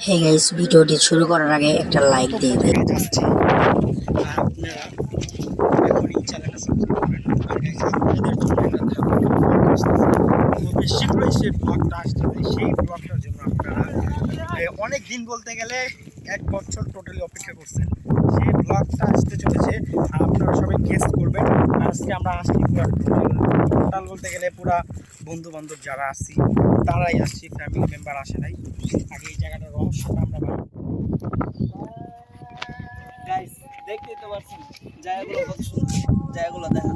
Hey guys, ভিডিওটি শুরু করার আগে একটা লাইক দিয়ে দিন। অনেক দিন বলতে গেলে 1 বছর টোটালি অপেক্ষা করছেন। সেই ব্লগটা আসতে চলেছে, আপনারা সবাই গেস করবেন। আজকে আমরা আসছি টোটাল বলতে গেলে পুরা বন্ধু বান্ধব যারা আসছি তারাই আসছি, ফ্যামিলি মেম্বার আসে নাই। আগে এই জায়গাটার রহস্যটা আমরা গাইস দেখতেই তো পারছেন জায়গাগুলো কত সুন্দর, জায়গাগুলো দেখা।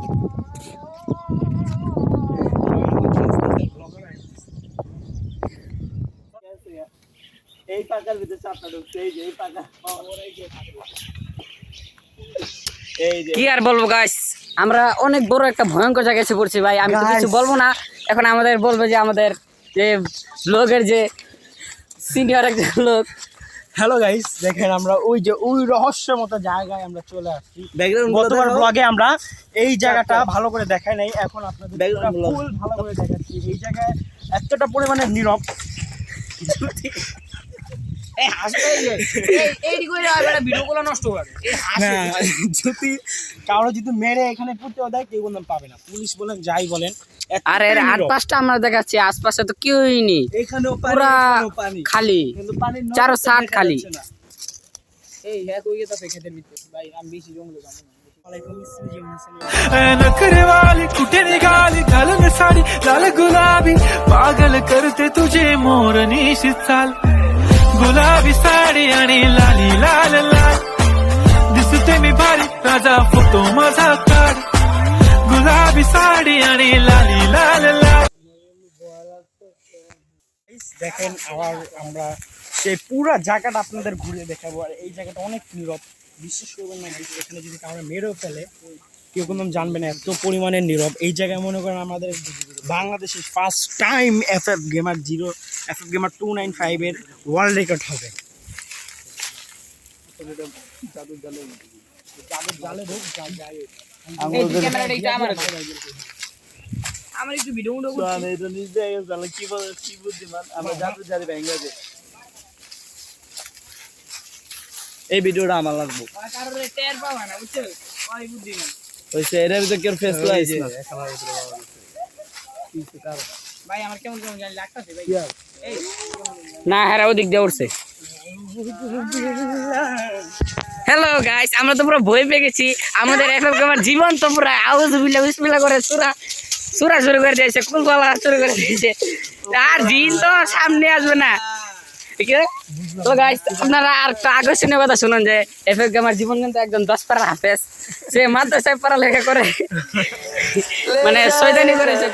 এই পাকার ভিতরে চাপটা ঢুকছে, এই যে এই পাকা, এই যে কি আর বলবো গাইস, আমরা অনেক বড় একটা ভয়ঙ্কর জায়গায় এসে পড়ছি ভাই। আমি তো কিছু বলবো না এখন, আমাদের বলবো যে আমাদের যে ব্লগের যে সিনিয়র একজন লোক। হ্যালো গাইস, দেখেন আমরা ওই রহস্যের মতো জায়গায় আমরা চলে আসছি। ব্যাকগ্রাউন্ড গতবার ব্লগে আমরা এই জায়গাটা ভালো করে দেখাই নাই, এখন আপনাদের ব্যাকগ্রাউন্ড ফুল ভালো করে দেখাচ্ছি। এই জায়গায় এতটা পরিমাণে নীরব, যদি কারো যদি মেরে এখানে পুঁতেও দেয় কেউ কোনো পাবে না, পুলিশ বলেন যাই বলেন। আর এর আশপাশটা আমরা দেখাচ্ছি, আশপাশে তো কেউই নেই, এখানেও পুরা খালি, কিন্তু পানির চারো সাইড খালি। এই হ্যাঁ কই গেছে খেতের ভিতরে ভাই, আমি বেশি জঙ্গলে যাবো না। नखरे वाली कुठे निघाली घालून साडी लाल गुलाबी पागल करते तुझे मोरनीशी चाल गुलाबी साडी आणि लाली लाल लाल दिसते मी भारी राजा फोटो माझा काढ गुलाबी साडी आणि लाली लाल लाल। দেখেন আবার আমরা সেই পুরা জায়গাটা আপনাদের ঘুরে দেখাবো। আর এই জায়গাটা অনেক নীরব, বিশ্বাস করবেন না গাইস, এখানে যদি কাউকে মেরেও ফেলে কেউ কোনো জানবে না, এত পরিমাণে নীরব। এই জায়গায় মনে করেন আমাদের বাংলাদেশের ফার্স্ট টাইম FF Gamer 295 এর ওয়ার্ল্ড রেকর্ড হবে। আমার একটু ভিডিও আমি তো নিজে জানলে কি বুদ্ধিমান, আমরা জাদু জারি ভেঙে দে। এই ভিডিওটা আমার লাগবো হইছে, এর ভিতরে কেউ ফেস লাইছে ভাই, আমার কেমন কেমন জানি লাগতাছে ভাই। না হ্যাঁ ওদিক দিয়ে উঠছে। হ্যালো গাইস, আমরা তো পুরো ভয় পেয়ে গেছি। আমাদের FF Gamer জীবন তো পুরো আউযুবিল্লাহ বিসমিল্লাহ করে সুরা শুরু করে দিয়েছে, কুলকলা শুরু করে দিয়েছে, আর জিন তো সামনে আসবে না। ঠিক আছে তো গাইস, আপনারা আর একটা আকর্ষণীয় কথা শুনুন যে FF Gamer জীবন কিন্তু একজন 10 পারা হাফেজ, সে মাদ্রাসায় পড়ালেখা করে, মানে শয়তানি করেছে।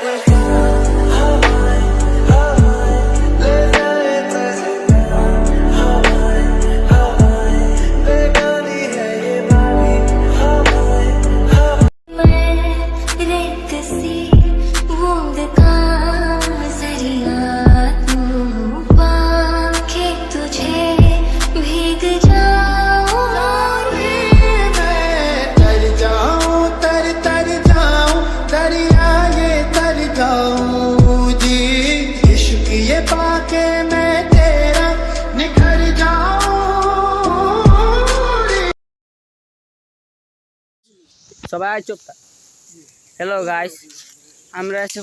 সবাই চুপ। হ্যালো গাইস, আমরা এসে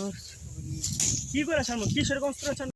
কি করে কিসের কনস্ট্রাকশন